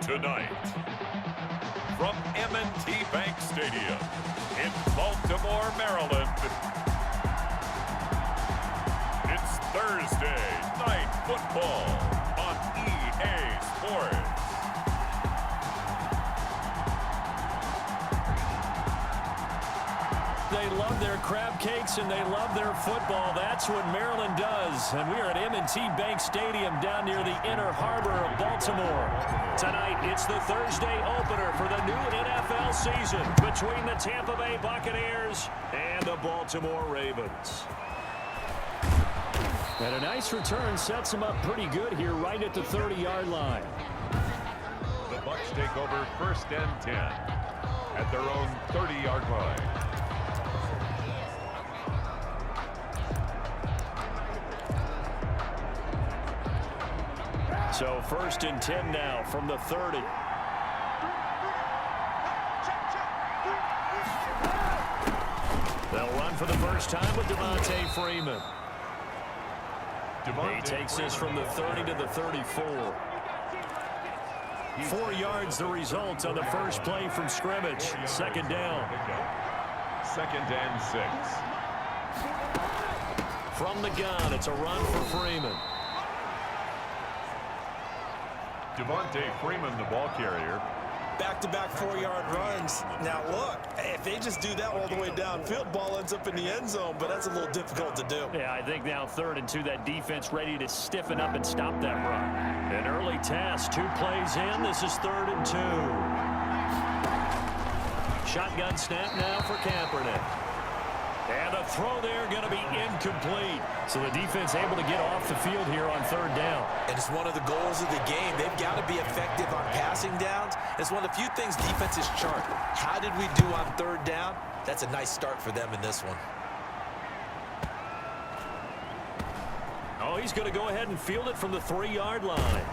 Tonight, from M&T Bank Stadium in Baltimore, Maryland, it's Thursday Night Football on EA Sports. They love their crab cakes and they love their football. That's what Maryland does. And we are at M&T Bank Stadium down near the inner harbor of Baltimore. Tonight, it's the Thursday opener for the new NFL season between the Tampa Bay Buccaneers and the Baltimore Ravens. And a nice return sets them up pretty good here right at the 30-yard line. The Bucs take over 1st and 10 at their own 30-yard line. So 1st and 10 now from the 30. They'll run for the first time with Devontae Freeman. He takes this from the 30 to the 34. 4 yards the result on the first play from scrimmage. 2nd down. 2nd and 6. From the gun, it's a run for Freeman. Devontae Freeman, the ball carrier. Back-to-back 4-yard runs. Now, look, if they just do that all the way downfield, ball ends up in the end zone, but that's a little difficult to do. Yeah, I think now 3rd and 2, that defense ready to stiffen up and stop that run. An early test, 2 plays in. This is 3rd and 2. Shotgun snap now for Kaepernick. And the throw there going to be incomplete. So the defense able to get off the field here on 3rd down. And it's one of the goals of the game. They've got to be effective on passing downs. It's one of the few things defenses chart. How did we do on 3rd down? That's a nice start for them in this one. Oh, he's going to go ahead and field it from the 3-yard line.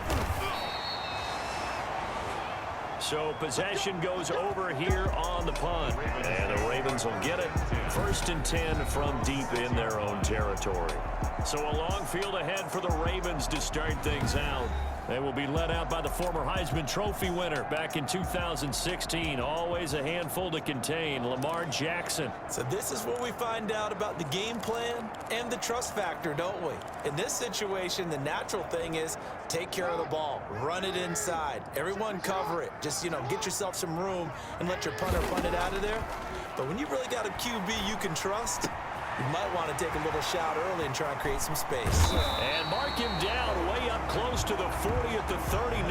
So possession goes over here on the punt. And the Ravens will get it. 1st and 10 from deep in their own territory. So a long field ahead for the Ravens to start things out. They will be led out by the former Heisman Trophy winner back in 2016. Always a handful to contain, Lamar Jackson. So this is what we find out about the game plan and the trust factor, don't we? In this situation, the natural thing is take care of the ball. Run it inside. Everyone cover it. Just, get yourself some room and let your punter punt it out of there. But when you really got a QB you can trust, you might want to take a little shot early and try and create some space. And mark him down way up close to the 40 at the 39.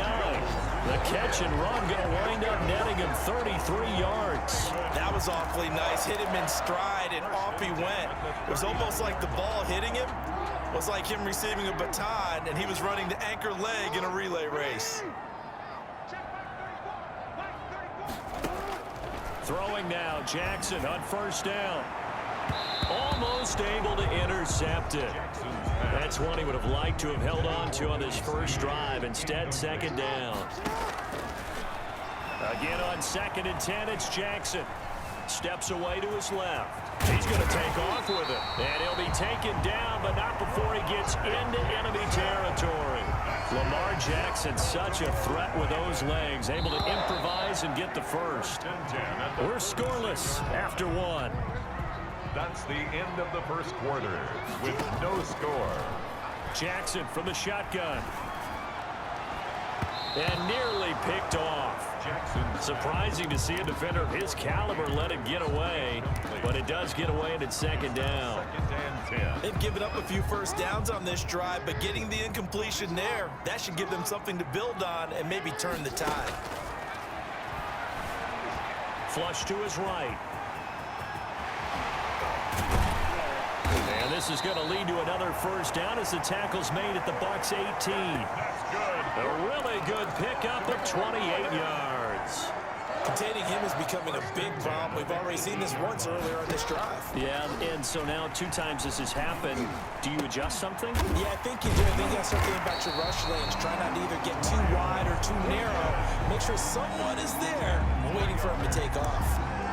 The catch and run going to wind up netting him 33 yards. That was awfully nice. Hit him in stride, and off he went. It was almost like the ball hitting him was like him receiving a baton, and he was running the anchor leg in a relay race. Throwing now, Jackson on 1st down. Almost able to intercept it. That's one he would have liked to have held on to on this first drive. Instead, 2nd down. Again on 2nd and 10, it's Jackson. Steps away to his left. He's going to take off with it. And he'll be taken down, but not before he gets into enemy territory. Lamar Jackson, such a threat with those legs, able to improvise and get the first. We're scoreless after 1. That's the end of the first quarter with no score. Jackson from the shotgun. And nearly picked off. Surprising to see a defender of his caliber let it get away, but it does get away and it's 2nd down. 2nd and 10. They've given up a few first downs on this drive, but getting the incompletion there, that should give them something to build on and maybe turn the tide. Flush to his right. And this is going to lead to another first down as the tackle's made at the Bucs 18. That's good. A really good pickup of 28 yards. Containing him is becoming a big problem. We've already seen this once earlier on this drive. Yeah, and so now 2 times this has happened. Do you adjust something? Yeah, I think you do. I think you got something about your rush lanes. Try not to either get too wide or too narrow. Make sure someone is there waiting for him to take off.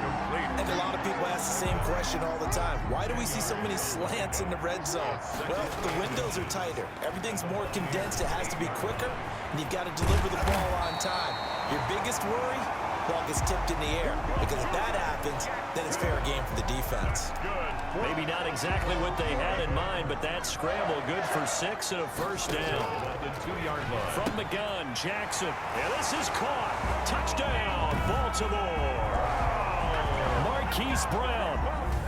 Complete And a lot of people ask the same question all the time. Why do we see so many slants in the red zone? Well, the windows are tighter. Everything's more condensed. It has to be quicker, and you've got to deliver the ball on time. Your biggest worry? Ball gets tipped in the air, because if that happens, then it's fair game for the defense. Maybe not exactly what they had in mind, but that scramble good for 6 and a first down. From the gun, Jackson. And this is caught. Touchdown, Baltimore. Marquise Brown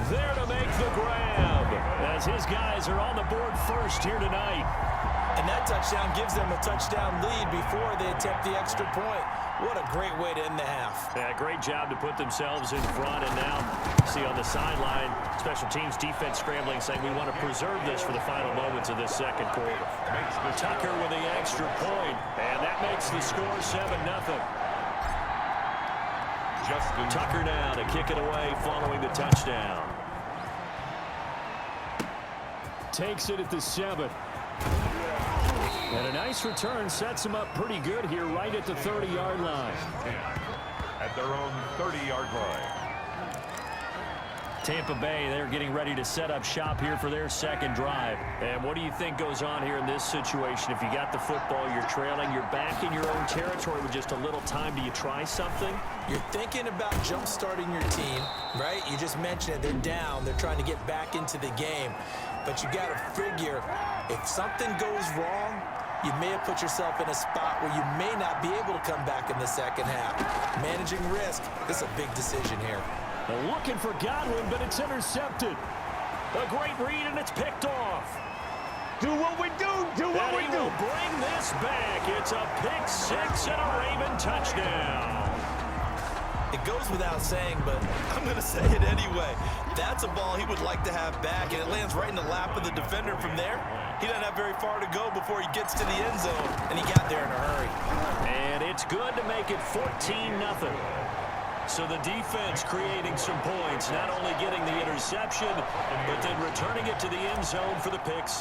there to make the grab as his guys are on the board first here tonight. And that touchdown gives them a touchdown lead before they attempt the extra point. What a great way to end the half. Yeah, great job to put themselves in front. And now, see on the sideline, special teams defense scrambling, saying we want to preserve this for the final moments of this second quarter. Tucker with the extra point, and that makes the score 7-0. Tucker now to kick it away following the touchdown. Takes it at the 7. And a nice return sets him up pretty good here right at the 30-yard line. At their own 30-yard line. Tampa Bay, they're getting ready to set up shop here for their second drive. And what do you think goes on here in this situation? If you got the football, you're trailing, you're back in your own territory with just a little time. Do you try something? You're thinking about jump-starting your team, right? You just mentioned it. They're down. They're trying to get back into the game. But you got to figure, if something goes wrong, you may have put yourself in a spot where you may not be able to come back in the second half. Managing risk, this is a big decision here. They're looking for Godwin, but it's intercepted. A great read, and it's picked off. Do what we do. Do what we do. Will bring this back. It's a pick 6 and a Raven touchdown. It goes without saying, but I'm going to say it anyway. That's a ball he would like to have back, and it lands right in the lap of the defender from there. He doesn't have very far to go before he gets to the end zone, and he got there in a hurry. And it's good to make it 14-0. So the defense creating some points, not only getting the interception, but then returning it to the end zone for the pick 6.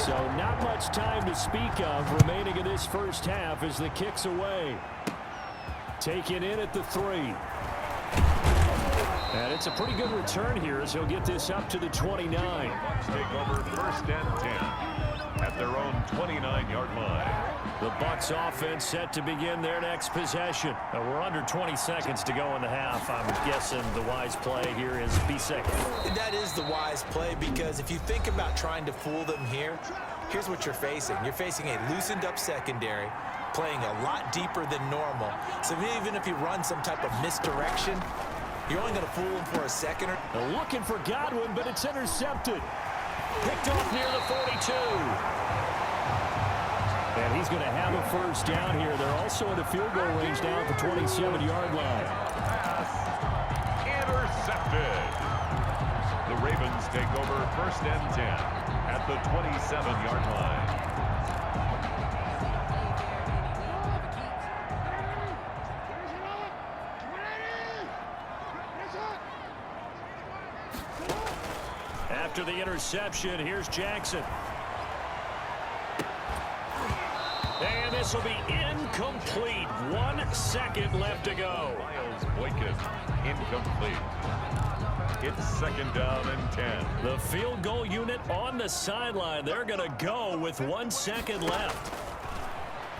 So not much time to speak of remaining in this first half as the kick's away. Taken in at the 3. And it's a pretty good return here as he'll get this up to the 29. Bucks take over first and 10 at their own 29-yard line. The Bucks offense set to begin their next possession. We're under 20 seconds to go in the half. I'm guessing the wise play here is be safe. That is the wise play, because if you think about trying to fool them here, here's what you're facing. You're facing a loosened up secondary, playing a lot deeper than normal. So even if you run some type of misdirection, you're only going to fool them for a second. They're looking for Godwin, but it's intercepted. Picked off near the 42. And he's going to have a first down here. They're also in the field goal range now at the 27-yard line. Intercepted. The Ravens take over first and 10 at the 27-yard line. After the interception, here's Jackson. And this will be incomplete. 1 second left to go. Miles Boykin, incomplete. It's second down and 10. The field goal unit on the sideline. They're going to go with 1 second left.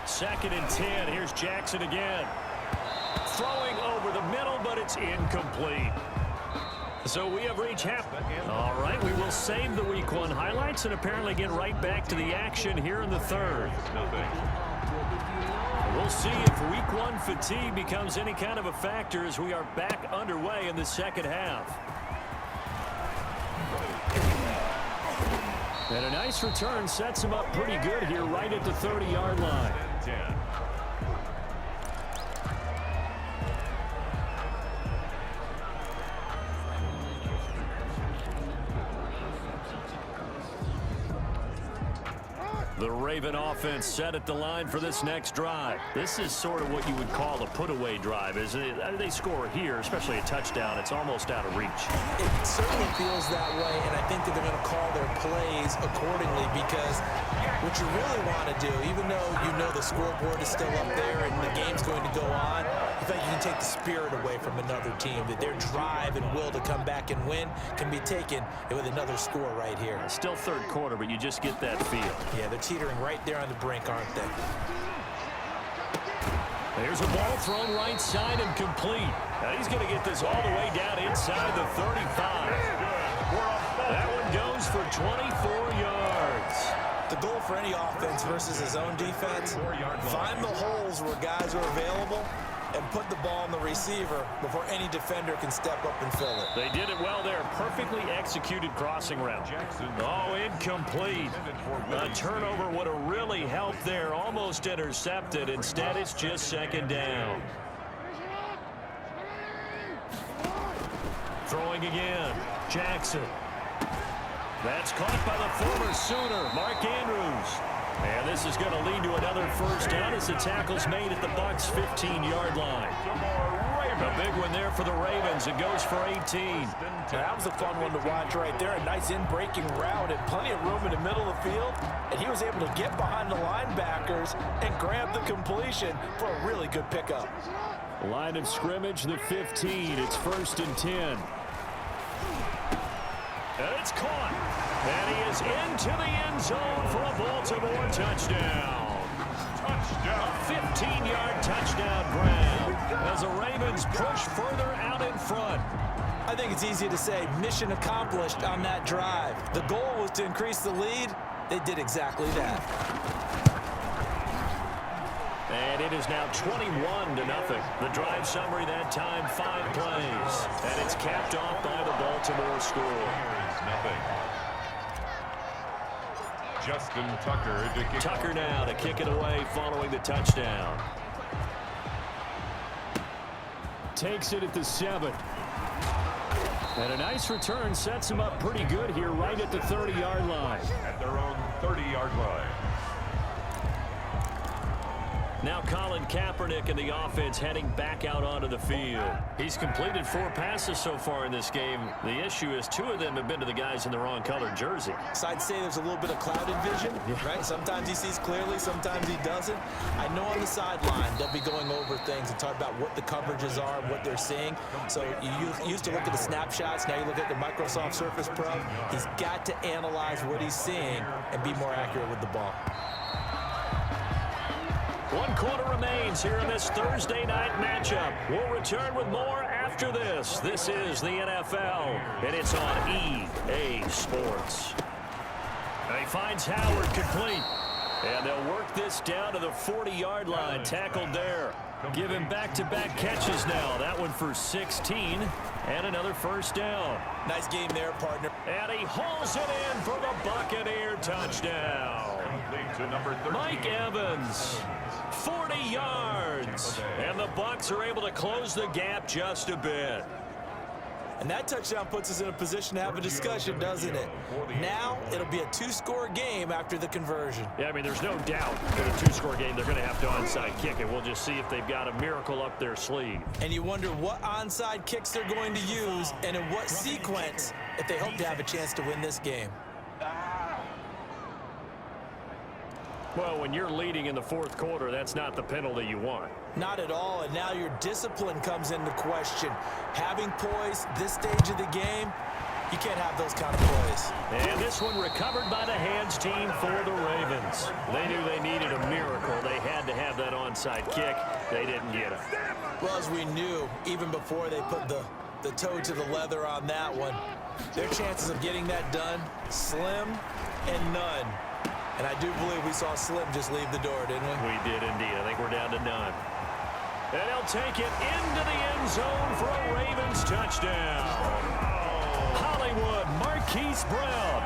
Second and 10. Here's Jackson again. Throwing over the middle, but it's incomplete. So we have reached half. All right, we will save the Week 1 highlights and apparently get right back to the action here in the third. We'll see if Week 1 fatigue becomes any kind of a factor as we are back underway in the second half. And a nice return sets him up pretty good here right at the 30-yard line. 10. The Raven offense set at the line for this next drive. This is sort of what you would call a put-away drive, isn't it? They score here, especially a touchdown. It's almost out of reach. It certainly feels that way, and I think that they're going to call their plays accordingly, because what you really want to do, even though you know the scoreboard is still up there and the game's going to go on, I think you can take the spirit away from another team, that their drive and will to come back and win can be taken with another score right here. Still third quarter, but you just get that feel. Yeah, they're teetering right there on the brink, aren't they? There's a ball thrown right side and complete. Now he's going to get this all the way down inside the 35. That one goes for 24 yards. The goal for any offense versus his own defense, find the holes where guys are available and put the ball on the receiver before any defender can step up and fill it. They did it well there. Perfectly executed crossing route. Oh, incomplete. A turnover would have really helped there. Almost intercepted. Instead, it's just second down. Throwing again. Jackson. That's caught by the former Sooner, Mark Andrews. And this is going to lead to another first down as the tackle's made at the Bucs' 15-yard line. A big one there for the Ravens. It goes for 18. That was a fun one to watch right there. A nice in-breaking route and plenty of room in the middle of the field. And he was able to get behind the linebackers and grab the completion for a really good pickup. Line of scrimmage, the 15. It's 1st and 10. And it's caught. And he is into the end zone for a Baltimore touchdown. A 15-yard touchdown grab as the Ravens push further out in front. I think it's easy to say mission accomplished on that drive. The goal was to increase the lead. They did exactly that. And it is now 21-0. The drive summary that time, 5 plays. And it's capped off by the Baltimore score. Justin Tucker to kick. Tucker now to kick it away following the touchdown. Takes it at the 7. And a nice return sets him up pretty good here right at the 30-yard line. At their own 30-yard line. Now Colin Kaepernick and the offense heading back out onto the field. He's completed 4 passes so far in this game. The issue is 2 of them have been to the guys in the wrong colored jersey. So I'd say there's a little bit of clouded vision, right? Sometimes he sees clearly, sometimes he doesn't. I know on the sideline they'll be going over things and talk about what the coverages are and what they're seeing. So you used to look at the snapshots, now you look at the Microsoft Surface Pro. He's got to analyze what he's seeing and be more accurate with the ball. 1 quarter remains here in this Thursday night matchup. We'll return with more after this. This is the NFL, and it's on EA Sports. And he finds Howard complete. And they'll work this down to the 40-yard line. Tackled there. Give him back-to-back catches now. That one for 16, and another first down. Nice game there, partner. And he hauls it in for the Buccaneer touchdown. To number 13. Mike Evans, 40 yards. And the Bucs are able to close the gap just a bit. And that touchdown puts us in a position to have a discussion, doesn't it? Now it'll be a 2-score game after the conversion. Yeah, I mean, there's no doubt in a 2-score game they're going to have to onside kick it. We'll just see if they've got a miracle up their sleeve. And you wonder what onside kicks they're going to use and in what sequence if they hope to have a chance to win this game. Well, when you're leading in the 4th quarter, that's not the penalty you want. Not at all, and now your discipline comes into question. Having poise this stage of the game, you can't have those kind of plays. And this one recovered by the hands team for the Ravens. They knew they needed a miracle. They had to have that onside kick. They didn't get it. Well, as we knew, even before they put the toe to the leather on that one, their chances of getting that done, slim and none. And I do believe we saw Slim just leave the door, didn't we? We did indeed. I think we're down to none. And he'll take it into the end zone for a Ravens touchdown. Hollywood, Marquise Brown.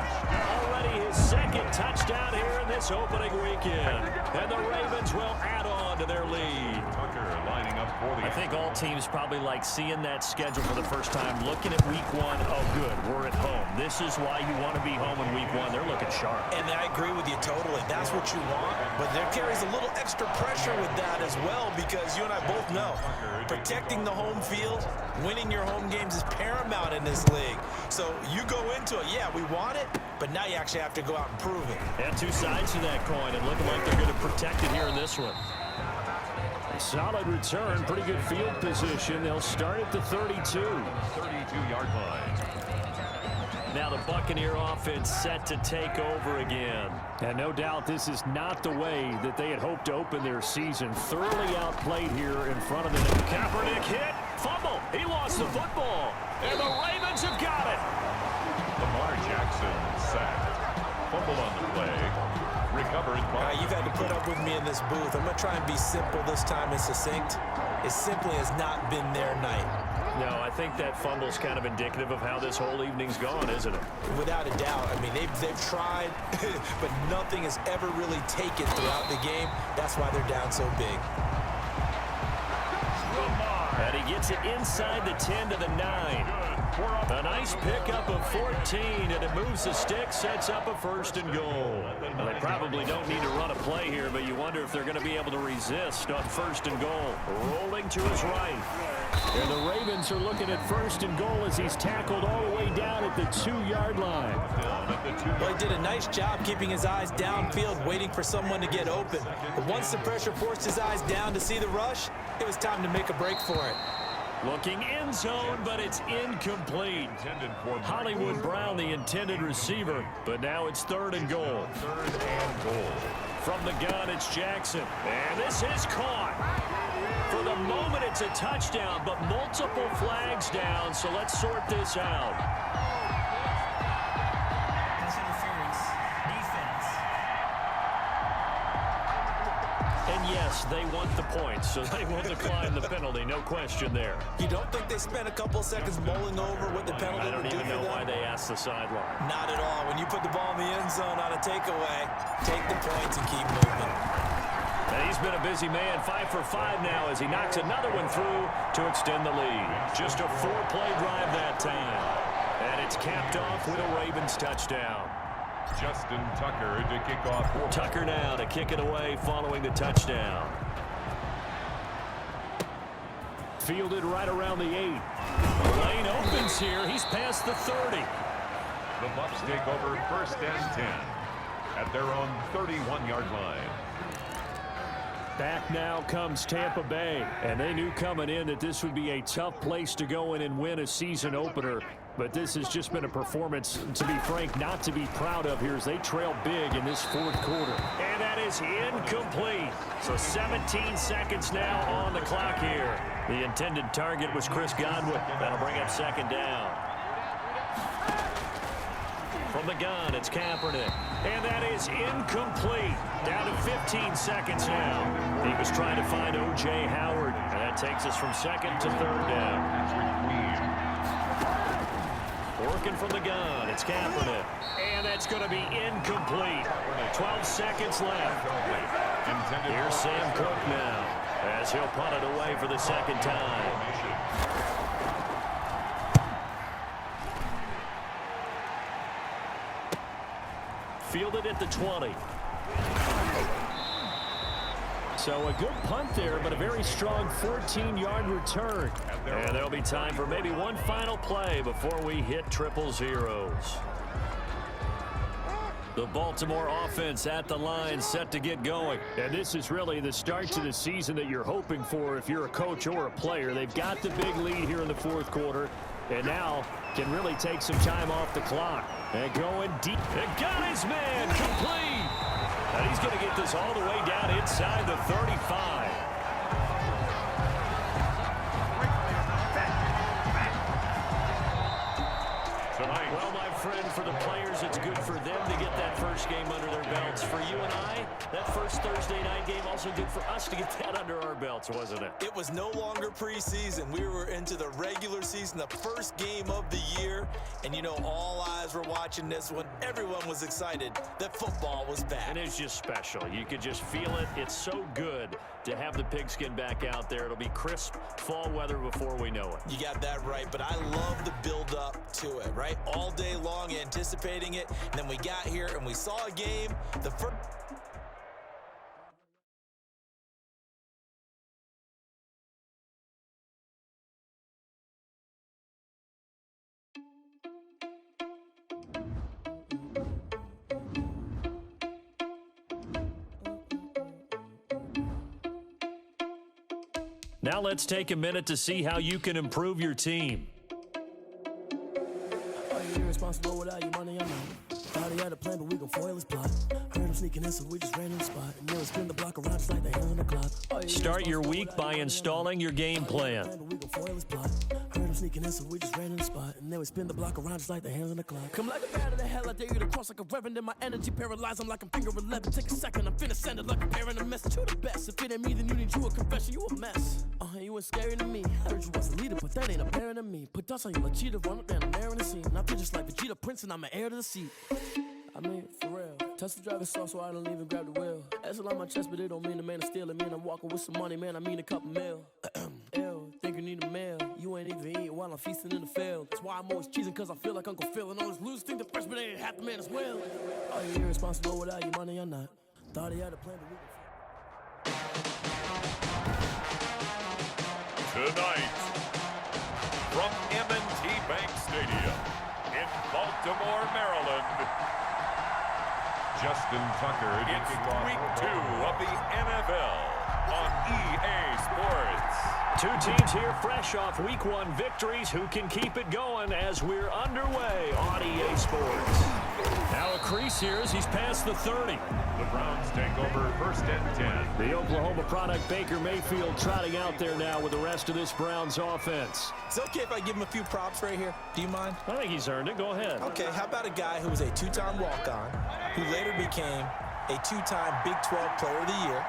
Already his 2nd touchdown here in this opening weekend. And the Ravens will add on to their lead. Tucker lining up for the... I think all teams probably like seeing that schedule for the first time, looking at week 1. Oh, good, we're at home. This is why you want to be home in week 1. They're looking sharp. And I agree with you totally. That's what you want. But there carries a little extra pressure with that as well, because you and I both know protecting the home field, winning your home games is paramount in this league. So you go into it, yeah, we want it, but now you actually have to go out and prove it. And 2 sides to that coin, and looking like they're going to protect it here in this one. Solid return, pretty good field position. They'll start at the 32. 32-yard line. Now the Buccaneer offense set to take over again. And no doubt this is not the way that they had hoped to open their season. Thoroughly outplayed here in front of the net. Kaepernick hit, fumble. He lost the football. And the Ravens have got it. Lamar Jackson sacked. Fumble on the play. Recovered by... You've had to put up with me in this booth. I'm going to try and be simple this time and succinct. It simply has not been their night. No, I think that fumble's kind of indicative of how this whole evening's gone, isn't it? Without a doubt. I mean, they've tried, but nothing has ever really taken throughout the game. That's why they're down so big. And he gets it inside the 10 to the 9. A nice pickup of 14, and it moves the stick, sets up a 1st and goal. Well, they probably don't need to run a play here, but you wonder if they're going to be able to resist on 1st and goal. Rolling to his right. And the Ravens are looking at 1st and goal as he's tackled all the way down at the 2-yard line. Well, he did a nice job keeping his eyes downfield, waiting for someone to get open. But once the pressure forced his eyes down to see the rush, it was time to make a break for it. Looking end zone, but it's incomplete. Hollywood Brown, the intended receiver, but now it's 3rd and goal. 3rd and goal. From the gun, it's Jackson. And this is caught. For the moment, it's a touchdown, but multiple flags down, so let's sort this out. Pass interference. Defense. And yes, they want the points, so they will decline the penalty, no question there. You don't think they spent a couple seconds mulling over what the penalty I don't would do even for know them? why they asked the sideline. Not at all. When you put the ball in the end zone on a takeaway, take the points and keep moving. And he's been a busy man, 5 for 5 now as he knocks another one through to extend the lead. Just a 4-play drive that time. And it's capped off with a Ravens touchdown. Justin Tucker to kick off. Tucker now to kick it away following the touchdown. Fielded right around the 8. Lane opens here. He's past the 30. The Bucs take over 1st and 10 at their own 31-yard line. Back now comes Tampa Bay, and they knew coming in that this would be a tough place to go in and win a season opener. But this has just been a performance, to be frank, not to be proud of here as they trail big in this 4th quarter. And that is incomplete. So 17 seconds now on the clock here. The intended target was Chris Godwin. That'll bring up 2nd down. From the gun, it's Kaepernick. And that is incomplete. Down to 15 seconds now. He was trying to find O.J. Howard. And that takes us from 2nd to 3rd down. Working from the gun, it's Kaepernick. And that's going to be incomplete. 12 seconds left. Here's Sam Cook now as he'll punt it away for the 2nd time. Fielded at the 20. So a good punt there, but a very strong 14-yard return. And there'll be time for maybe one final play before we hit 000. The Baltimore offense at the line, set to get going. And this is really the start to the season that you're hoping for if you're a coach or a player. They've got the big lead here in the 4th quarter, and now can really take some time off the clock. And going deep. And got his man complete. And he's going to get this all the way down inside the 35. Well, my friend, for the players, it's good for them to get that first game under their belts. For you and I, that first Thursday night game also good for us to get that under our belts, wasn't it? It was no longer preseason. We were into the regular season, the first game of the year. And, you know, all eyes were watching this one. Everyone was excited that football was back. And it's just special. You could just feel it. It's so good to have the pigskin back out there. It'll be crisp fall weather before we know it. You got that right, but I love the build-up to it, right? All day long anticipating it, and then we got here and we saw a game. The first... Now let's take a minute to see how you can improve your team. Are you irresponsible without your money? I'm not. Thought he had a plan, but we gon' foil his plot. Heard him sneaking in, so we just ran in the spot. And then we spin the block around just like the hand on the clock. Start your week by installing your game plan. We gon' foil his plot. Heard him sneaking in, so we just ran in the spot. And then we spin the block around just like the hand on the clock. Come like a bat of the hell, I dare you to cross like a reverend. In my energy paralyzed, I'm like I'm finger 11. Take a second, I'm finna send it like a parent a message to the best. If it ain't me, then you need you a confession, you a mess. You ain't scary to me. Heard you was a leader, but that ain't apparent to me. Put dust on you like cheetah, run up down the air in the scene. I feel just like Vegeta Prince, and I'm an heir to the seat. I mean, for real. Touch the driver's soft, so I don't even grab the wheel. That's on my chest, but it don't mean the man is stealing. Man, I'm walking with some money, man. I mean a couple mil. Ew, think you need a meal. You ain't even eating while I'm feasting in the field. That's why I'm always cheesing, cause I feel like Uncle Phil. And all this losers think the freshman ain't half the man as well. Are you irresponsible without your money or not? Thought he had a plan, but we Tonight, from M&T Bank Stadium in Baltimore, Maryland, Justin Tucker. It's week 2 of the NFL on EA Sports. Two teams here fresh off week 1 victories. Who can keep it going as we're underway on EA Sports? Now a crease here as he's past the 30. The Browns take over 1st and 10. The Oklahoma product Baker Mayfield trotting out there now with the rest of this Browns offense. It's okay if I give him a few props right here. Do you mind? I think he's earned it. Go ahead. Okay, how about a guy who was a 2-time walk-on, who later became a 2-time Big 12 Player of the Year,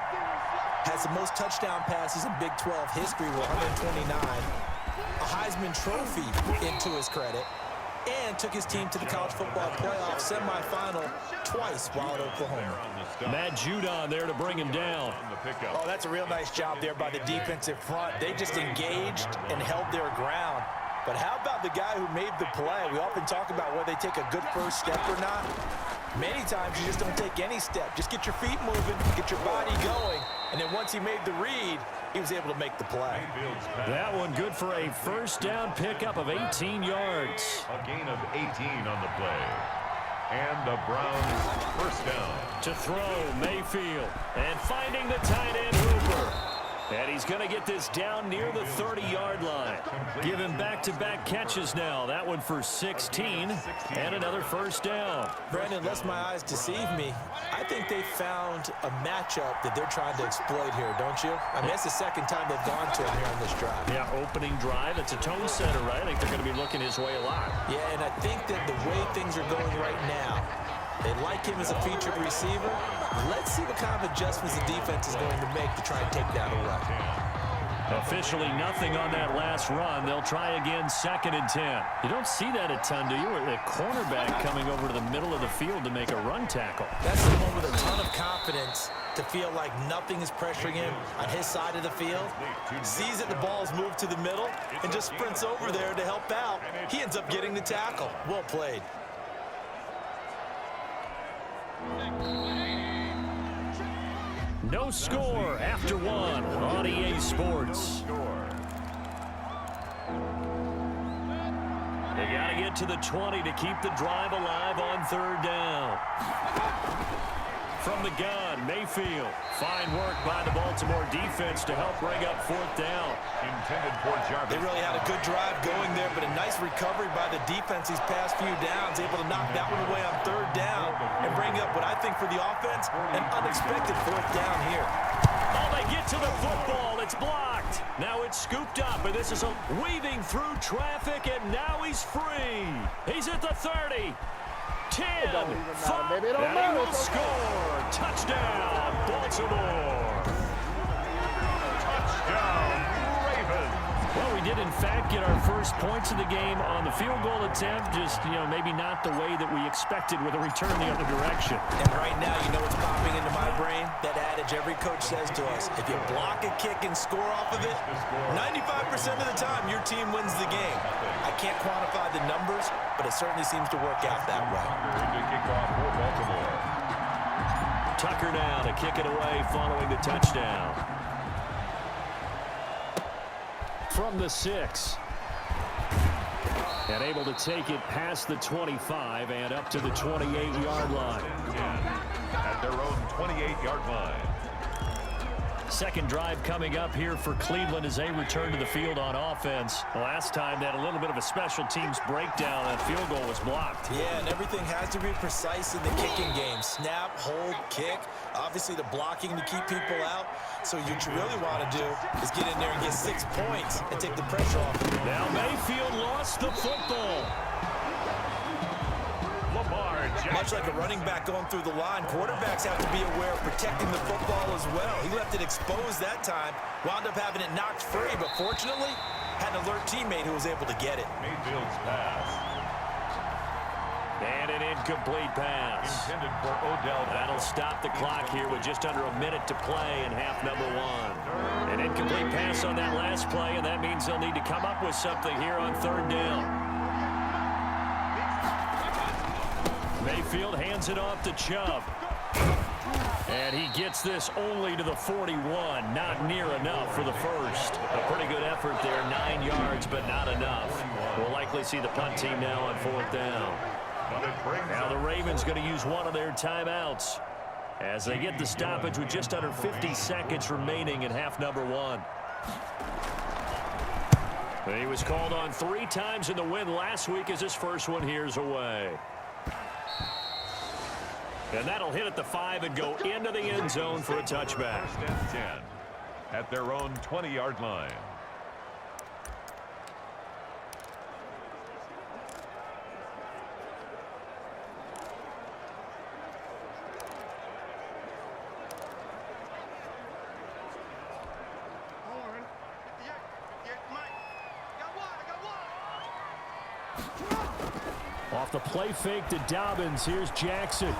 has the most touchdown passes in Big 12 history with 129, a Heisman Trophy into his credit, and took his team to the college football playoff semifinal twice while at Oklahoma. Matt Judon there to bring him down. Oh, that's a real nice job there by the defensive front. They just engaged and held their ground. But how about the guy who made the play? We often talk about whether they take a good first step or not. Many times you just don't take any step. Just get your feet moving, get your body going. And then once he made the read, he was able to make the play. That one good for a first down pickup of 18 yards. A gain of 18 on the play. And the Browns first down. To throw, Mayfield. And finding the tight end, Hooper. And he's going to get this down near the 30-yard line. Give him back-to-back catches now. That one for 16 and another first down. Brandon, lest my eyes deceive me, I think they found a matchup that they're trying to exploit here, don't you? I mean, that's the second time they've gone to him here on this drive. Yeah, opening drive. It's a tone setter, right? I think they're going to be looking his way a lot. Yeah, and I think that the way things are going right now, they like him as a featured receiver. Let's see what kind of adjustments the defense is going to make to try and take that away. Officially nothing on that last run. They'll try again 2nd and 10. You don't see that a ton, do you? Or the cornerback coming over to the middle of the field to make a run tackle. That's someone with a ton of confidence to feel like nothing is pressuring him on his side of the field. Sees that the ball's moved to the middle and just sprints over there to help out. He ends up getting the tackle. Well played. No score after 1 on EA Sports. They got to get to the 20 to keep the drive alive on 3rd down. From the gun, Mayfield. Fine work by the Baltimore defense to help bring up 4th down. Intended for Jarvis. They really had a good drive going there, but a nice recovery by the defense these past few downs, able to knock that one away on 3rd down and bring up what I think for the offense, an unexpected 4th down here. Oh, they get to the football. It's blocked. Now it's scooped up, and this is weaving through traffic, and now he's free. He's at the 30. 10, 5, and he will score. Touchdown, Baltimore. Touchdown, Ravens. Well, we did, in fact, get our first points of the game on the field goal attempt. Just, maybe not the way that we expected with a return the other direction. And right now, you know what's popping into my brain? That adage every coach says to us, if you block a kick and score off of it, 95% of the time, your team wins the game. I can't quantify the numbers, but it certainly seems to work out that way. Tucker now to kick it away following the touchdown. From the 6. And able to take it past the 25 and up to the 28-yard line. At their own 28-yard line. Second drive coming up here for Cleveland as they return to the field on offense. Last time they had a little bit of a special teams breakdown. That field goal was blocked. Yeah, and everything has to be precise in the kicking game. Snap, hold, kick. Obviously the blocking to keep people out. So what you really want to do is get in there and get 6 points and take the pressure off. Now Mayfield lost the football. Much like a running back going through the line, quarterbacks have to be aware of protecting the football as well. He left it exposed that time, wound up having it knocked free, but fortunately, had an alert teammate who was able to get it. Mayfield's pass. And an incomplete pass. Intended for Odell. That'll stop the clock here with just under a minute to play in half number 1. An incomplete pass on that last play, and that means they'll need to come up with something here on third down. Mayfield hands it off to Chubb. And he gets this only to the 41. Not near enough for the first. A pretty good effort there. 9 yards, but not enough. We'll likely see the punt team now on fourth down. Now the Ravens going to use one of their timeouts as they get the stoppage with just under 50 seconds remaining in half number 1. He was called on 3 times in the win last week as his first one here's away. And that'll hit at the 5 and go into the end zone for a touchback. First and 10 at their own 20-yard line. Off the play fake to Dobbins. Here's Jackson.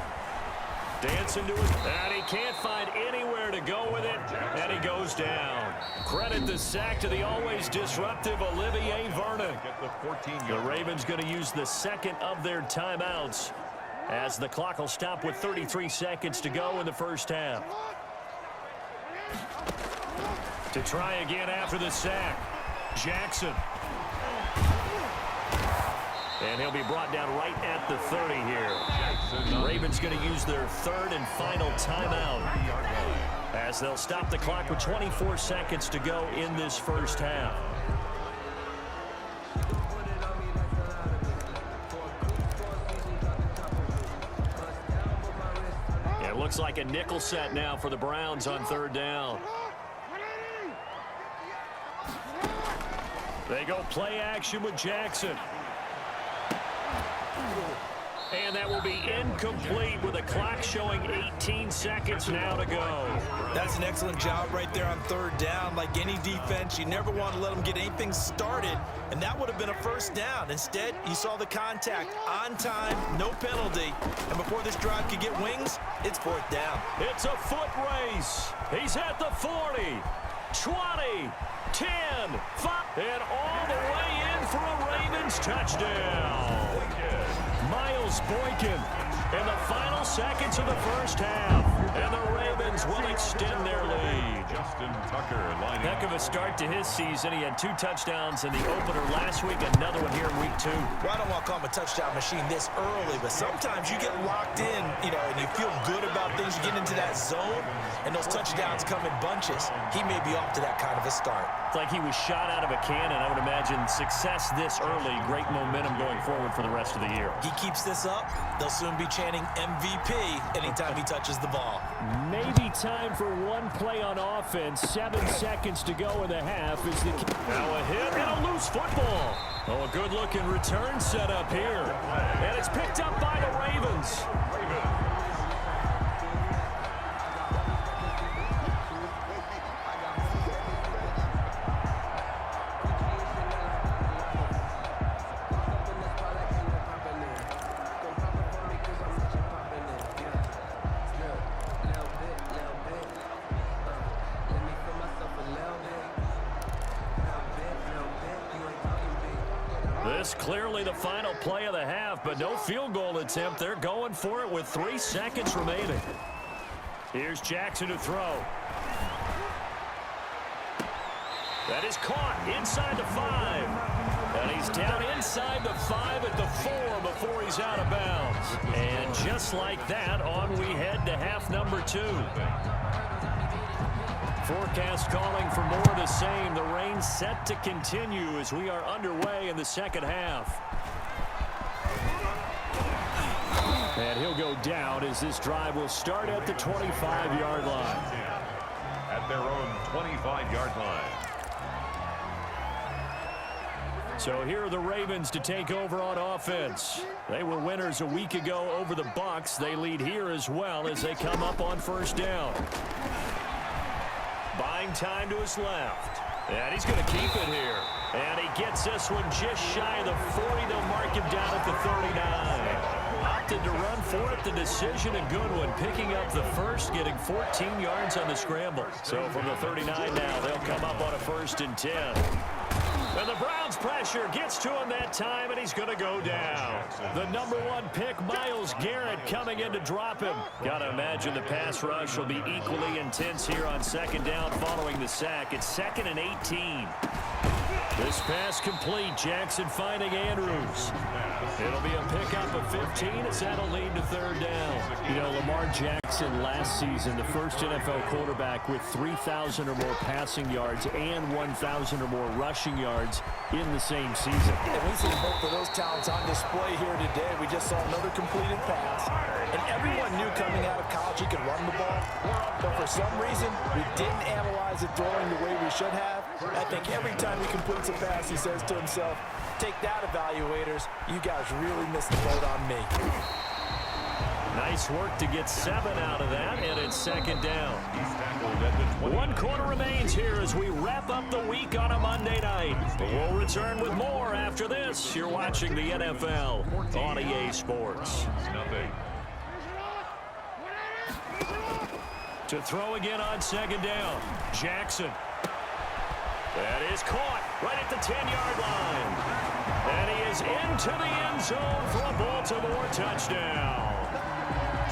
Dancing to it, and he can't find anywhere to go with it, and he goes down. Credit the sack to the always disruptive Olivier Vernon. The Ravens going to use the second of their timeouts as the clock will stop with 33 seconds to go in the first half. To try again after the sack, Jackson. And he'll be brought down right at the 30 here. The Ravens going to use their third and final timeout as they'll stop the clock with 24 seconds to go in this first half. It looks like a nickel set now for the Browns on third down. They go play action with Jackson. And that will be incomplete with the clock showing 18 seconds now to go. That's an excellent job right there on third down. Like any defense, you never want to let them get anything started, and that would have been a first down. Instead, you saw the contact on time, no penalty, and before this drive could get wings, it's fourth down. It's a foot race. He's at the 40, 20, 10, 5, and all the way in for a Ravens touchdown. Miles Boykin in the final seconds of the first half, and the Ravens will extend their lead. Justin Tucker lining Heck of a start to his season. He had 2 touchdowns in the opener last week, another one here in week 2. Well, I don't want to call him a touchdown machine this early, but sometimes you get locked in, and you feel good about things. You get into that zone, and those touchdowns come in bunches. He may be off to that kind of a start. It's like he was shot out of a cannon. I would imagine success this early, great momentum going forward for the rest of the year. He keeps this up, they'll soon be chanting MVP anytime he touches the ball. Maybe time for one play on offense. 7 seconds to go in the half. Is the now a hit and a loose football. Oh, a good-looking return set up here. And it's picked up by the Ravens. This clearly the final play of the half, but no field goal attempt. They're going for it with 3 seconds remaining. Here's Jackson to throw. That is caught inside the 5. And he's down inside the 5 at the 4 before he's out of bounds. And just like that, on we head to half number 2. Forecast calling for more of the same. The rain set to continue as we are underway in the second half. And he'll go down as this drive will start at the 25-yard line. At their own 25-yard line. So here are the Ravens to take over on offense. They were winners a week ago over the Bucs. They lead here as well as they come up on first down. Buying time to his left. And he's going to keep it here. And he gets this one just shy of the 40. They'll mark him down at the 39. Opted to run for it. The decision, a good one. Picking up the first, getting 14 yards on the scramble. So from the 39 now, they'll come up on a 1st and 10. And the Browns pressure gets to him that time, and he's going to go down. The #1 pick, Myles Garrett, coming in to drop him. Got to imagine the pass rush will be equally intense here on 2nd down following the sack. It's 2nd and 18. This pass complete. Jackson finding Andrews. It'll be a pickup of 15 as that'll lead to 3rd down. You know, Lamar Jackson last season, the first NFL quarterback with 3,000 or more passing yards and 1,000 or more rushing yards in the same season. And we see both of those talents on display here today. We just saw another completed pass. And everyone knew coming out of college he could run the ball. But for some reason, we didn't analyze it throwing the way we should have. I think every time he completes a pass, he says to himself, take that, evaluators. You guys really missed the boat on me. Nice work to get 7 out of that, and it's 2nd down. 1 quarter remains here as we wrap up the week on a Monday night. But we'll return with more after this. You're watching the NFL on EA Sports. To throw again on 2nd down. Jackson. That is caught right at the 10-yard line. And he is into the end zone for a Baltimore touchdown.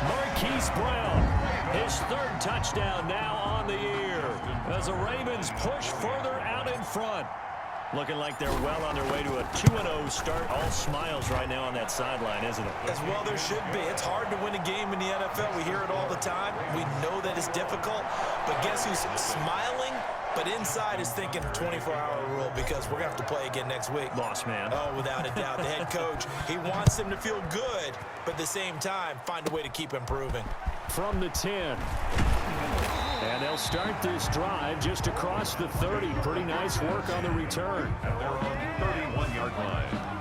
Marquise Brown, his 3rd touchdown now on the year as the Ravens push further out in front. Looking like they're well on their way to a 2-0 start. All smiles right now on that sideline, isn't it? As well there should be. It's hard to win a game in the NFL. We hear it all the time. We know that it's difficult. But guess who's smiling? But inside is thinking 24-hour rule because we're going to have to play again next week. Lost man. Oh, without a doubt. The head coach, he wants them to feel good, but at the same time, find a way to keep improving. From the 10. And they'll start this drive just across the 30. Pretty nice work on the return. At their own 31-yard line.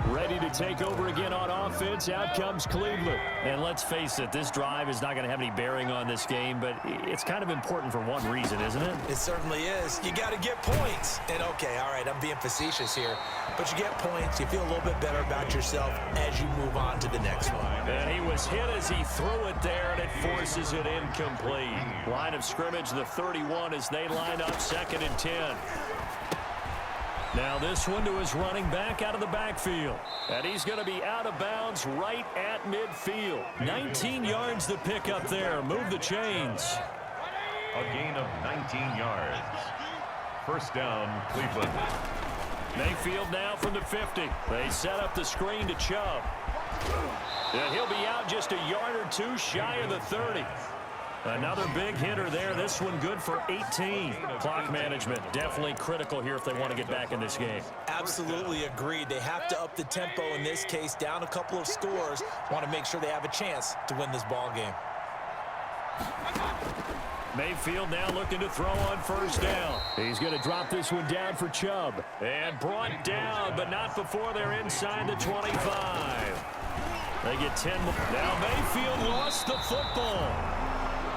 Ready to take over again on offense. Out comes Cleveland. And let's face it, this drive is not going to have any bearing on this game, but it's kind of important for one reason, isn't it? It certainly is. You got to get points. And okay, all right, I'm being facetious here, but you get points. You feel a little bit better about yourself as you move on to the next one. And he was hit as he threw it there, and it forces it incomplete. Line of scrimmage, the 31, as they line up 2nd and 10. Now this one to his running back out of the backfield. And he's going to be out of bounds right at midfield. 19 yards to pick up there. Move the chains. A gain of 19 yards. 1st down, Cleveland. Mayfield now from the 50. They set up the screen to Chubb. And he'll be out just a yard or 2 shy of the 30. Another big hitter there. This one good for 18. Clock management definitely critical here if they want to get back in this game. Absolutely agreed. They have to up the tempo in this case, down a couple of scores. Want to make sure they have a chance to win this ball game. Mayfield now looking to throw on 1st down. He's going to drop this one down for Chubb. And brought down, but not before they're inside the 25. They get 10 more. Now Mayfield lost the football.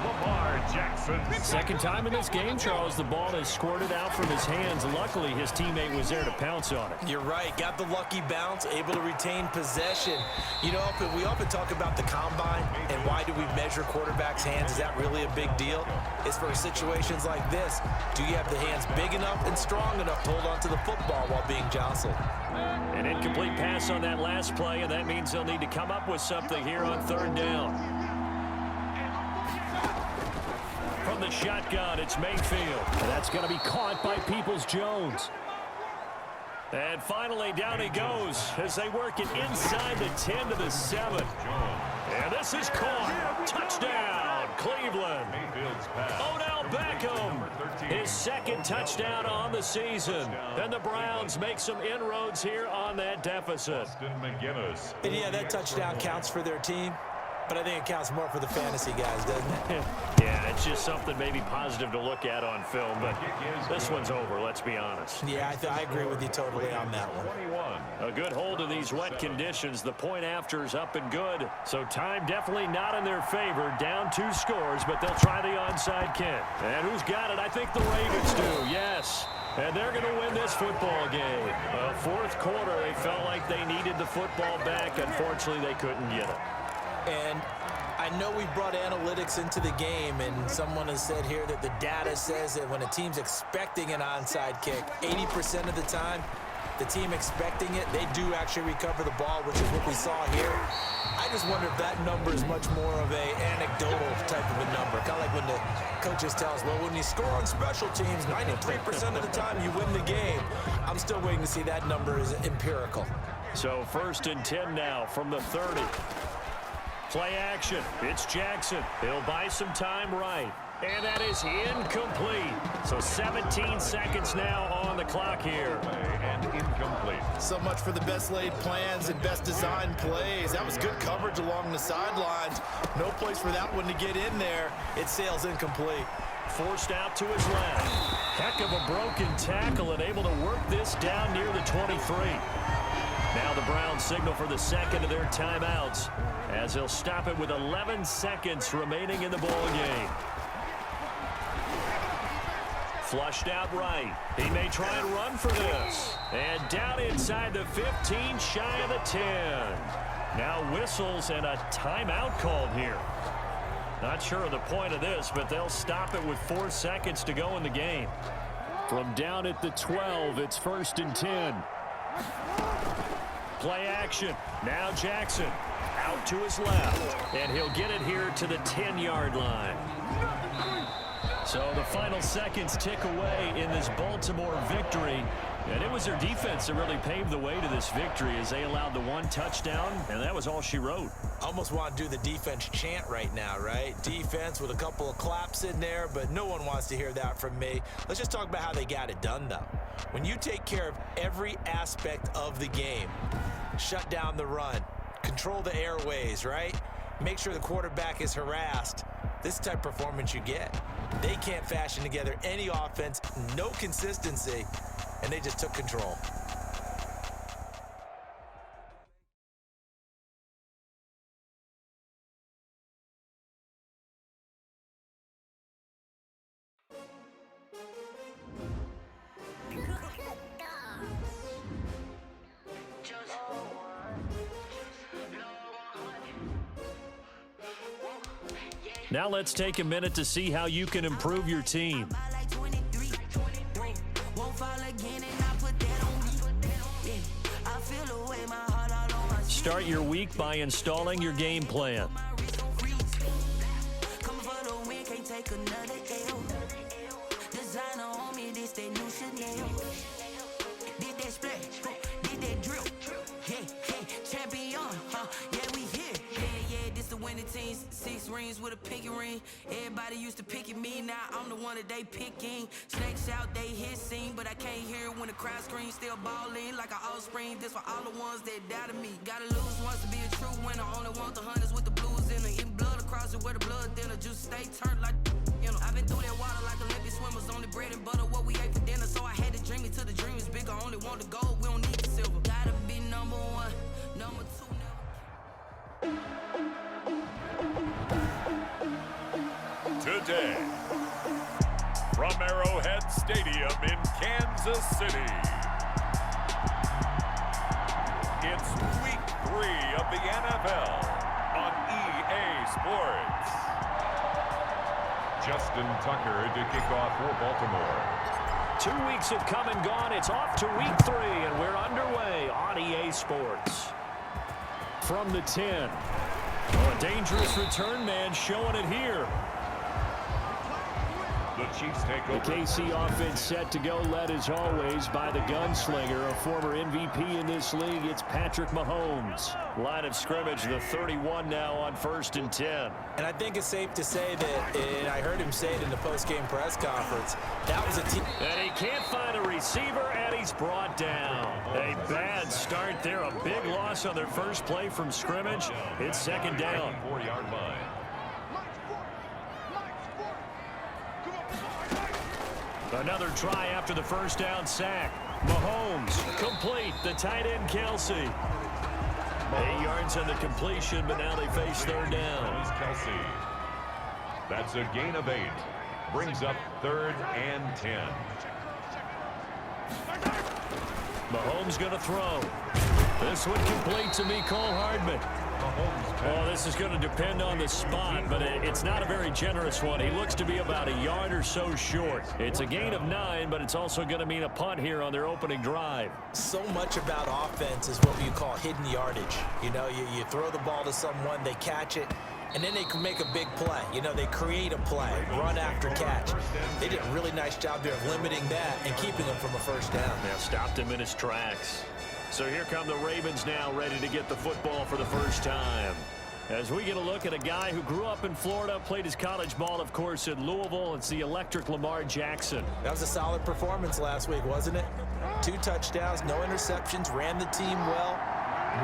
Lamar Jackson. 2nd time in this game, Charles, the ball has squirted out from his hands. Luckily, his teammate was there to pounce on it. You're right. Got the lucky bounce, able to retain possession. You know, we often talk about the combine and why do we measure quarterbacks' hands. Is that really a big deal? It's for situations like this. Do you have the hands big enough and strong enough to hold onto the football while being jostled? An incomplete pass on that last play, and that means they'll need to come up with something here on 3rd down. From the shotgun, it's Mayfield. And that's going to be caught by Peoples-Jones. And finally, down he goes as they work it inside the 10 to the 7. And this is caught. Touchdown. Cleveland. Mayfield's pass. Odell Beckham, Number 13. his second touchdown on the season. And the Browns make some inroads here on that deficit. Austin McGinnis. And yeah, that touchdown counts for their team, but I think it counts more for the fantasy guys, doesn't it? Yeah, it's just something maybe positive to look at on film, but this one's over, let's be honest. Yeah, I agree with you totally on that one. 21. A good hold of these wet conditions. The point after is up and good. So time definitely not in their favor. Down 2 scores, but they'll try the onside kick. And who's got it? I think the Ravens do, yes. And they're going to win this football game. Fourth quarter, they felt like they needed the football back. Unfortunately, they couldn't get it. And I know we brought analytics into the game, and someone has said here that the data says that when a team's expecting an onside kick, 80% of the time, the team expecting it, they do actually recover the ball, which is what we saw here. I just wonder if that number is much more of a anecdotal type of a number. Kind of like when the coaches tell us, well, when you score on special teams, 93% of the time you win the game. I'm still waiting to see that number is empirical. So 1st and 10 now from the 30. Play action. It's Jackson. He'll buy some time right. And that is incomplete. So 17 seconds now on the clock here. And incomplete. So much for the best laid plans and best designed plays. That was good coverage along the sidelines. No place for that one to get in there. It sails incomplete. Forced out to his left. Heck of a broken tackle and able to work this down near the 23. Now the Browns signal for the second of their timeouts as they'll stop it with 11 seconds remaining in the ball game. Flushed out right. He may try and run for this. And down inside the 15, shy of the 10. Now whistles and a timeout called here. Not sure of the point of this, but they'll stop it with 4 seconds to go in the game. From down at the 12, it's 1st and 10. Play action. Now Jackson out to his left. And he'll get it here to the 10-yard line. So the final seconds tick away in this Baltimore victory. And it was their defense that really paved the way to this victory as they allowed the 1 touchdown, and that was all she wrote. Almost want to do the defense chant right now, right? Defense with a couple of claps in there, but no one wants to hear that from me. Let's just talk about how they got it done, though. When you take care of every aspect of the game, shut down the run, control the airways, right? Make sure the quarterback is harassed. This type of performance you get. They can't fashion together any offense, no consistency, and they just took control. Now let's take a minute to see how you can improve your team. Start your week by installing your game plan. Teams, 6 rings with a pinky ring. Everybody used to pick at me, now I'm the one that they picking. Snakes out, they hit scene, but I can't hear when the crowd screams. Still balling like an offspring. This for all the ones that doubted me. Gotta lose once to be a true winner. Only want the hunters with the blues in it. Eating blood across it where the blood thinner. Juice stay turned like, you know. I've been through that water like Olympic swimmers. Only bread and butter what we ate for dinner. So I had to dream it till the dream is bigger. Only want the gold, we don't need the silver. Gotta be number 1, number 2. Today, from Arrowhead Stadium in Kansas City, it's Week 3 of the NFL on EA Sports. Justin Tucker to kick off for Baltimore. 2 weeks have come and gone. It's off to Week 3, and we're underway on EA Sports. From the 10. Oh, a dangerous return man showing it here. The Chiefs take The over. KC offense set to go, led as always by the gunslinger, a former MVP in this league. It's Patrick Mahomes. Line of scrimmage, the 31 now on 1st and 10. And I think it's safe to say that, and I heard him say it in the post-game press conference, that was a team. And he can't find a receiver, and he's brought down. A bad start there, a big loss on their first play from scrimmage. It's 2nd down. 4-yard line. Another try after the first down sack. Mahomes complete. The tight end Kelsey. 8 yards on the completion, but now they face 3rd down. Here's Kelsey. That's a gain of 8. Brings up 3rd and 10. Mahomes going to throw. This one complete to Mecole Hardman. Oh, this is going to depend on the spot, but it's not a very generous one. He looks to be about a yard or so short. It's a gain of 9, but it's also going to mean a punt here on their opening drive. So much about offense is what you call hidden yardage. You know, you throw the ball to someone, they catch it, and then they can make a big play. You know, they create a play, run after catch. They did a really nice job there of limiting that and keeping him from a first down. Now stopped him in his tracks. So here come the Ravens now, ready to get the football for the first time. As we get a look at a guy who grew up in Florida, played his college ball, of course, in Louisville. It's the electric Lamar Jackson. That was a solid performance last week, wasn't it? 2 touchdowns, no interceptions, ran the team well,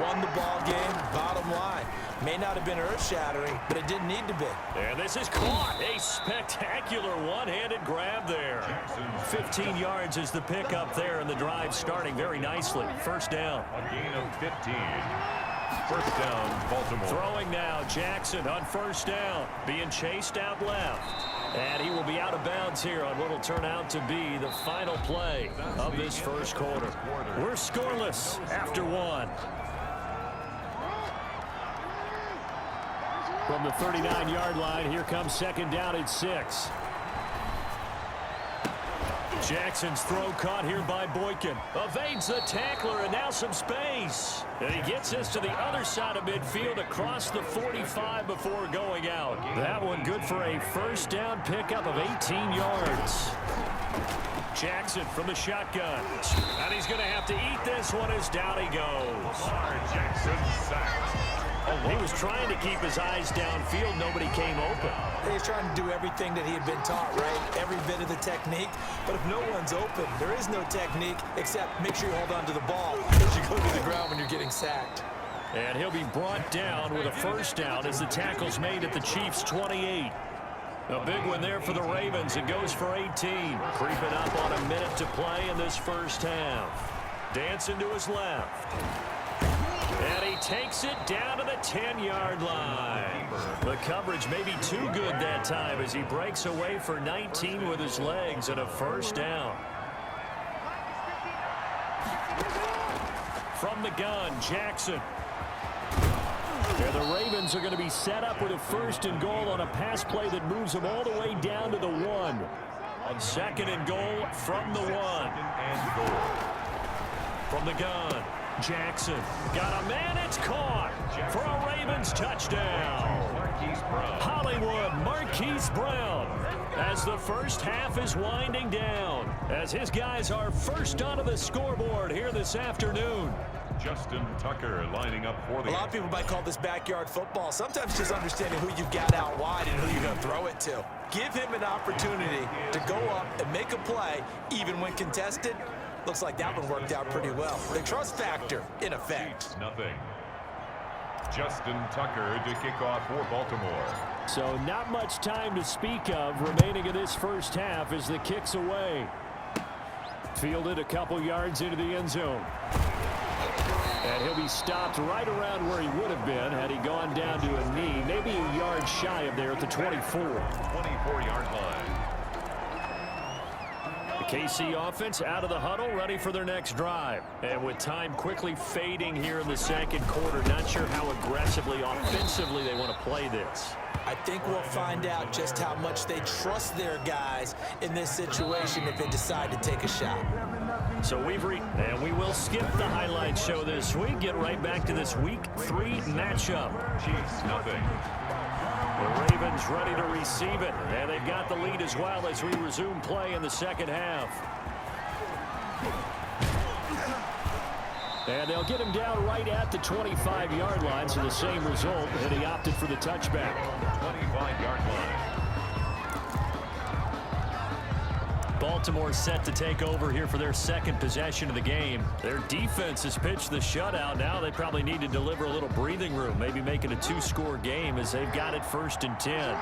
won the ball game. Bottom line, may not have been earth-shattering, but it didn't need to be. And this is caught. A spectacular one-handed grab there. 15 yards is the pickup there, and the drive starting very nicely. First down. A gain of 15. First down, Baltimore. Throwing now, Jackson on first down, being chased out left. And he will be out of bounds here on what will turn out to be the final play of this first quarter. We're scoreless after 1. From the 39-yard line, here comes 2nd down at 6. Jackson's throw caught here by Boykin. Evades the tackler, and now some space. And he gets this to the other side of midfield across the 45 before going out. That one good for a first down pickup of 18 yards. Jackson from the shotgun. And he's going to have to eat this one as down he goes. Lamar Jackson sacked. He was trying to keep his eyes downfield. Nobody came open. He's trying to do everything that he had been taught, right? Every bit of the technique. But if no one's open, there is no technique except make sure you hold on to the ball as you go to the ground when you're getting sacked. And he'll be brought down with a first down as the tackle's made at the Chiefs' 28. A big one there for the Ravens. It goes for 18. Creeping up on a minute to play in this first half. Dancing to his left. And he takes it down to the 10-yard line. The coverage may be too good that time as he breaks away for 19 with his legs and a first down. From the gun, Jackson. And the Ravens are going to be set up with a 1st and goal on a pass play that moves them all the way down to the 1. On 2nd and goal from the 1. And goal. From the gun, Jackson got a man. It's caught for a Ravens touchdown. Marquise Brown. Hollywood Marquise Brown as the first half is winding down as his guys are first onto the scoreboard here this afternoon. Justin Tucker lining up for the... A lot of people might call this backyard football. Sometimes just understanding who you've got out wide and who you're going to throw it to. Give him an opportunity to go up and make a play even when contested. Looks like that one worked out pretty well. The trust factor in effect. Nothing. Justin Tucker to kick off for Baltimore. So not much time to speak of remaining in this first half as the kick's away. Fielded a couple yards into the end zone. And he'll be stopped right around where he would have been had he gone down to a knee, maybe a yard shy of there at the 24. 24-yard line. KC offense out of the huddle, ready for their next drive. And with time quickly fading here in the second quarter, not sure how aggressively, offensively they want to play this. I think we'll find out just how much they trust their guys in this situation if they decide to take a shot. So and we will skip the highlight show this week. Get right back to this Week 3 matchup. Chiefs, nothing. The Ravens ready to receive it, and they've got the lead as well as we resume play in the second half. And they'll get him down right at the 25-yard line, so the same result, and he opted for the touchback. 25-yard line. Baltimore set to take over here for their second possession of the game. Their defense has pitched the shutout. Now they probably need to deliver a little breathing room, maybe make it a two-score game as they've got it 1st and 10.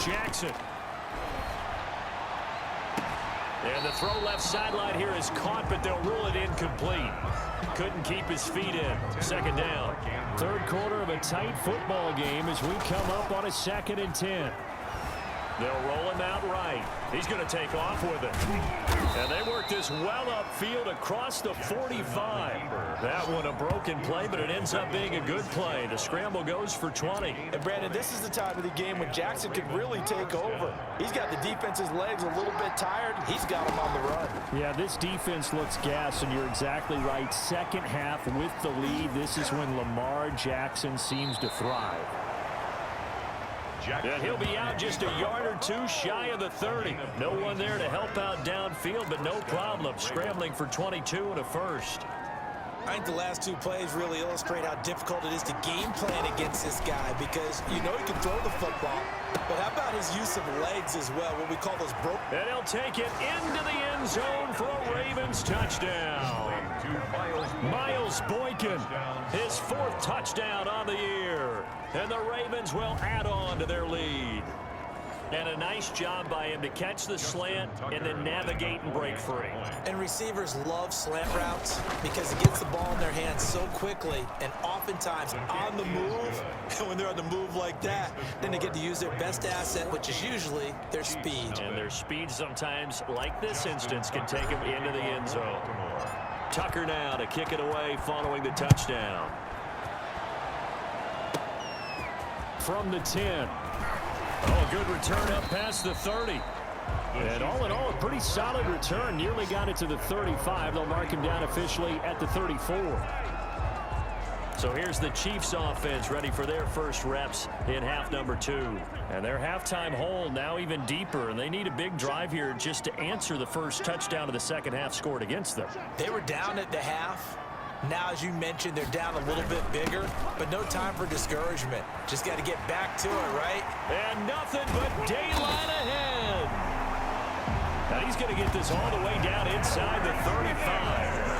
Jackson. And the throw left sideline here is caught, but they'll rule it incomplete. Couldn't keep his feet in. 2nd down. 3rd quarter of a tight football game as we come up on a 2nd and 10. They'll roll him out right. He's going to take off with it. And they work this well upfield across the 45. That one a broken play, but it ends up being a good play. The scramble goes for 20. And Brandon, this is the time of the game when Jackson could really take over. He's got the defense's legs a little bit tired. He's got them on the run. Yeah, this defense looks gassed, and you're exactly right. Second half with the lead, this is when Lamar Jackson seems to thrive. And he'll be out just a yard or two shy of the 30. No one there to help out downfield, but no problem. Scrambling for 22 and a first. I think the last 2 plays really illustrate how difficult it is to game plan against this guy because you know he can throw the football, but how about his use of legs as well, what we call those broke. And he'll take it into the end zone for a Ravens touchdown. Miles Boykin, his 4th touchdown on the year. And the Ravens will add on to their lead. And a nice job by him to catch the slant and then navigate and break free. And receivers love slant routes because it gets the ball in their hands so quickly and oftentimes on the move. And when they're on the move like that, then they get to use their best asset, which is usually their speed. And their speed sometimes, like this instance, can take them into the end zone. Tucker now to kick it away following the touchdown. From the 10. Oh, good return up past the 30. And all in all, a pretty solid return. Nearly got it to the 35. They'll mark him down officially at the 34. So here's the Chiefs offense ready for their first reps in half number 2. And their halftime hole now even deeper. And they need a big drive here just to answer the first touchdown of the second half scored against them. They were down at the half. Now, as you mentioned, they're down a little bit bigger, but no time for discouragement. Just got to get back to it, right? And nothing but daylight ahead. Now he's going to get this all the way down inside the 35.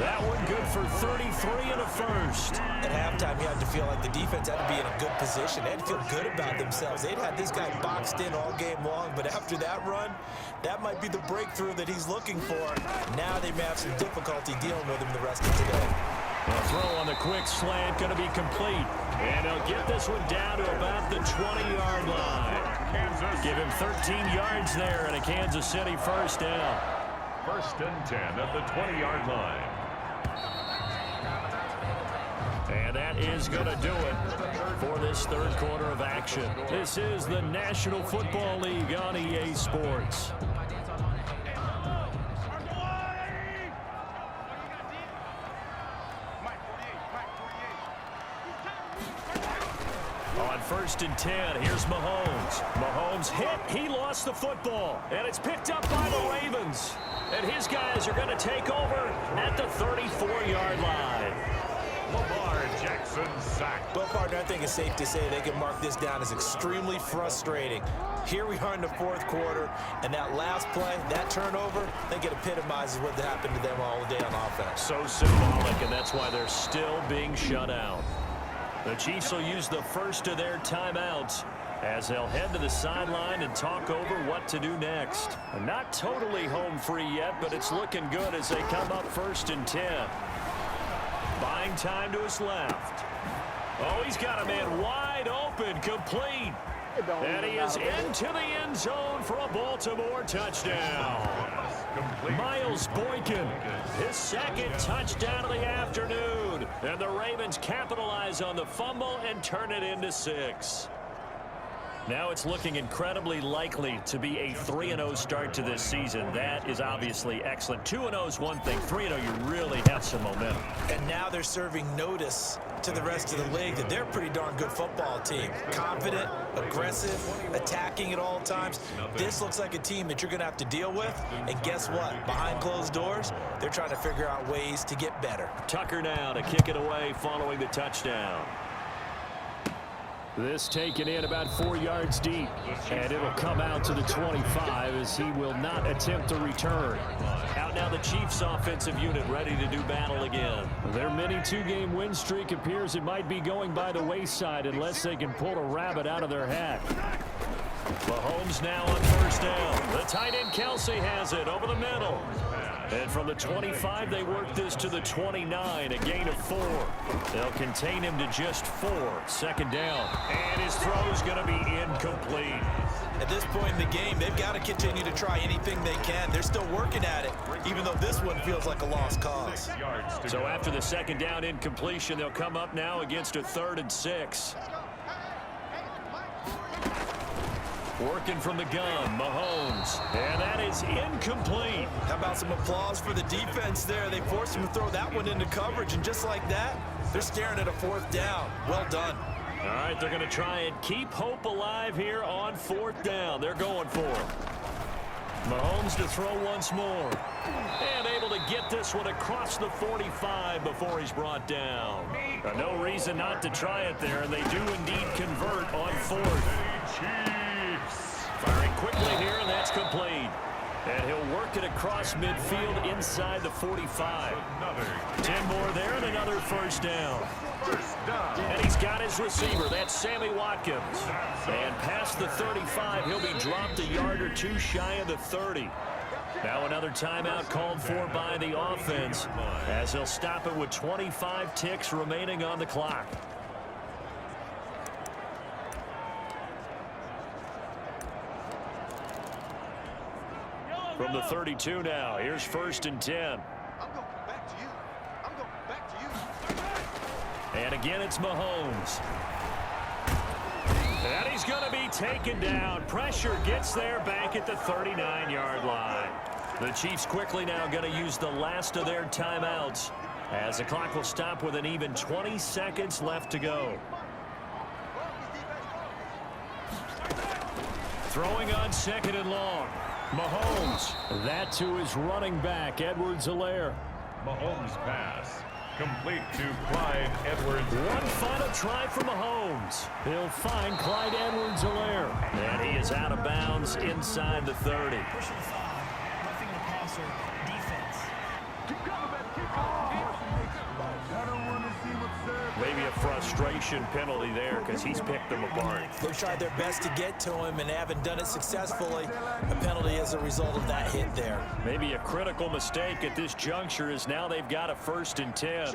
That one good for 33 and a first. At halftime, you had to feel like the defense had to be in a good position. They had to feel good about themselves. They'd had this guy boxed in all game long, but after that run, that might be the breakthrough that he's looking for. Now they may have some difficulty dealing with him the rest of today. A throw on the quick slant going to be complete. And he'll get this one down to about the 20-yard line. Give him 13 yards there and a Kansas City first down. 1st and 10 at the 20-yard line. And that is going to do it for this 3rd quarter of action. This is the National Football League on EA Sports. On 1st and 10, here's Mahomes. Mahomes hit, he lost the football, and it's picked up by the Ravens. And his guys are going to take over at the 34-yard line. Lamar Jackson sacked. Well, partner, I think it's safe to say they can mark this down as extremely frustrating. Here we are in the 4th quarter, and that last play, that turnover, I think it epitomizes what happened to them all day on offense. So symbolic, and that's why they're still being shut out. The Chiefs will use the first of their timeouts as they'll head to the sideline and talk over what to do next. Not totally home free yet, but it's looking good as they come up 1st and 10. Buying time to his left. Oh, he's got a man wide open, complete. And he is into the end zone for a Baltimore touchdown. Miles Boykin, his 2nd touchdown of the afternoon. And the Ravens capitalize on the fumble and turn it into 6. Now it's looking incredibly likely to be a 3-0 start to this season. That is obviously excellent. 2-0 is one thing. 3-0, you really have some momentum. And now they're serving notice to the rest of the league that they're a pretty darn good football team. Confident, aggressive, attacking at all times. This looks like a team that you're going to have to deal with. And guess what? Behind closed doors, they're trying to figure out ways to get better. Tucker now to kick it away following the touchdown. This taken in about 4 yards deep, and it'll come out to the 25 as he will not attempt to return. Out now the Chiefs offensive unit ready to do battle again. Their mini 2-game win streak appears it might be going by the wayside unless they can pull a rabbit out of their hat. Mahomes now on first down. The tight end Kelsey has it over the middle. And from the 25, they work this to the 29, a gain of 4. They'll contain him to just 4. Second down. And his throw's going to be incomplete. At this point in the game, they've got to continue to try anything they can. They're still working at it, even though this one feels like a lost cause. So after the second down incompletion, they'll come up now against a 3rd and 6. Working from the gun, Mahomes. And that is incomplete. How about some applause for the defense there? They forced him to throw that one into coverage, and just like that, they're staring at a 4th down. Well done. All right, they're going to try and keep hope alive here on 4th down. They're going for it. Mahomes to throw once more. And able to get this one across the 45 before he's brought down. No reason not to try it there, and they do indeed convert on 4th. Firing quickly here, and that's complete. And he'll work it across midfield inside the 45. 10 more there and another first down. And he's got his receiver. That's Sammy Watkins. And past the 35, he'll be dropped a yard or 2 shy of the 30. Now another timeout called for by the offense as he'll stop it with 25 ticks remaining on the clock. From the 32 now, here's 1st and 10. I'm going back to you. I'm going back to you. And again, it's Mahomes. And he's going to be taken down. Pressure gets there back at the 39-yard line. The Chiefs quickly now going to use the last of their timeouts as the clock will stop with an even 20 seconds left to go. Throwing on 2nd and long. Mahomes. That to his running back, Edwards-Helaire. Mahomes pass. Complete to Clyde Edwards. One final try for Mahomes. He'll find Clyde Edwards-Helaire. And he is out of bounds inside the 30. Pushing 5, roughing the passer, defense. Maybe a frustration penalty there because he's picked them apart. They've tried their best to get to him and haven't done it successfully. A penalty as a result of that hit there. Maybe a critical mistake at this juncture is now they've got a 1st and 10.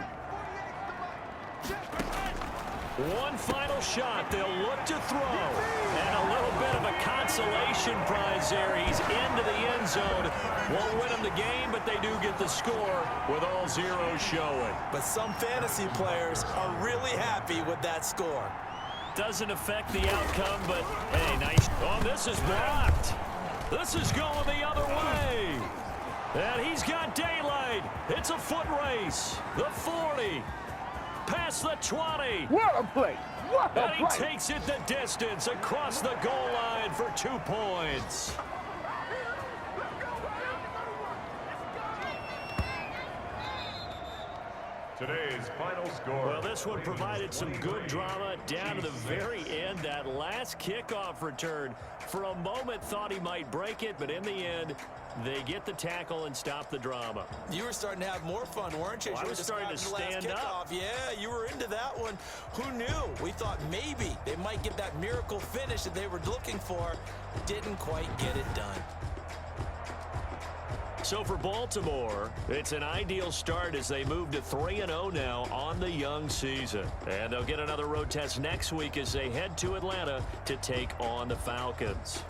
One final shot. They'll look to throw. And a little bit of a consolation prize there. He's into the end zone. Won't win them the game, but they do get the score with all zeros showing. But some fantasy players are really happy with that score. Doesn't affect the outcome, but hey, nice. Oh, this is blocked. This is going the other way. And he's got daylight. It's a foot race. The 40. Past the 20. What a play! What a And he play! takes it the distance across the goal line for 2 points. Today's final score. Well, this one provided some good drama down to the very end. That last kickoff return, for a moment thought he might break it, but in the end, they get the tackle and stop the drama. You were starting to have more fun, weren't you? Well, I You were was starting to describing the stand last up. kickoff. Yeah, you were into that one. Who knew? We thought maybe they might get that miracle finish that they were looking for. Didn't quite get it done. So for Baltimore, it's an ideal start as they move to 3-0 now on the young season. And they'll get another road test next week as they head to Atlanta to take on the Falcons.